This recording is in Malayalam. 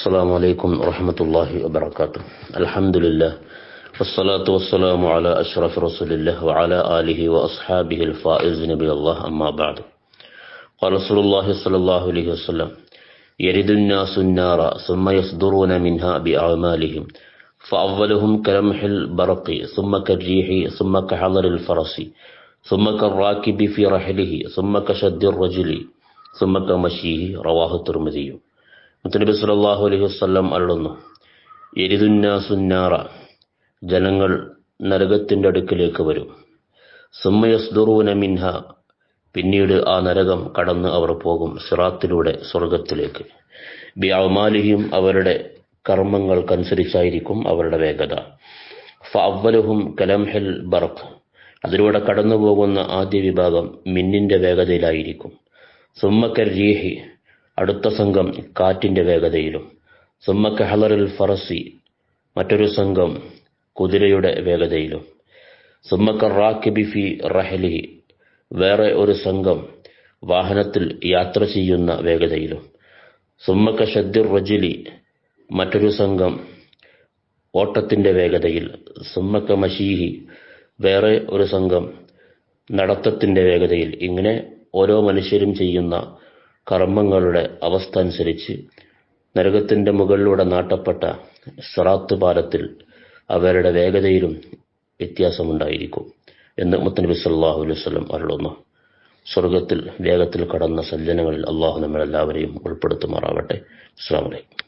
السلام عليكم ورحمة الله وبركاته. الحمد لله والصلاة والسلام على أشرف رسول الله وعلى آله وأصحابه الفائز نبي الله أما بعد. قال رسول الله صلى الله عليه وسلم: يرد الناس النار ثم يصدرون منها بأعمالهم فأولهم كلمح البرق ثم كالريح ثم كحضر الفرس ثم كالراكب في رحله ثم كشد الرجل ثم كمشيه. رواه الترمذي. മുത്തനബി സല്ലല്ലാഹു അലൈഹി വസല്ലം അരുളുന്നു: യരിദുന്നാസുന്നാറ, ജനങ്ങൾ നരകത്തിന്റെ അടുക്കിലേക്ക് വരും. സുമ്മ യസ്ദുറൂന മിൻഹ, പിന്നീട് ആ നരകം കടന്ന് അവർ പോകും സിറാത്തിലൂടെ സ്വർഗത്തിലേക്ക്. ബിഅഅമാലിഹിം, അവരുടെ കർമ്മങ്ങൾക്കനുസരിച്ചായിരിക്കും അവരുടെ വേഗത. ഫഅവ്വലുഹും കലംഹിൽ ബർഖ്, അതിലൂടെ കടന്നു പോകുന്ന ആദ്യ വിഭാഗം മിന്നിന്റെ വേഗതയിലായിരിക്കും. സുമ്മ കർരീഹി, അടുത്ത സംഘം കാറ്റിന്റെ വേഗതയിലും. സുമ്മ കഹലറിൽ ഫറസി, മറ്റൊരു സംഘം കുതിരയുടെ വേഗതയിലും. സുമ്മ കറാക്കിബി ഫി റഹലിഹി, വേറെ ഒരു സംഘം വാഹനത്തിൽ യാത്ര ചെയ്യുന്ന വേഗതയിലും. സുമ്മ കശദ്ദിർ റജുലി, മറ്റൊരു സംഘം ഓട്ടത്തിന്റെ വേഗതയിൽ. സുമ്മ കമശീഹി, വേറെ ഒരു സംഘം നടത്തത്തിന്റെ വേഗതയിൽ. ഇങ്ങനെ ഓരോ മനുഷ്യരും ചെയ്യുന്ന കർമ്മങ്ങളുടെ അവസ്ഥ അനുസരിച്ച് നരകത്തിന്റെ മുകളിലൂടെ നാട്ടപ്പെട്ട സിറാത്ത് പാലത്തിൽ അവരുടെ വേഗതയിലും വ്യത്യാസമുണ്ടായിരിക്കും എന്ന് മുത്തനബി സല്ലല്ലാഹു അലൈഹി വസല്ലം അരുളുന്നു. സ്വർഗത്തിൽ വേഗത്തിൽ കടന്ന സജ്ജനങ്ങളിൽ അള്ളാഹു നമ്മളെല്ലാവരെയും ഉൾപ്പെടുത്തുമാറാവട്ടെ. അസ്സലാമു അലൈക്കും.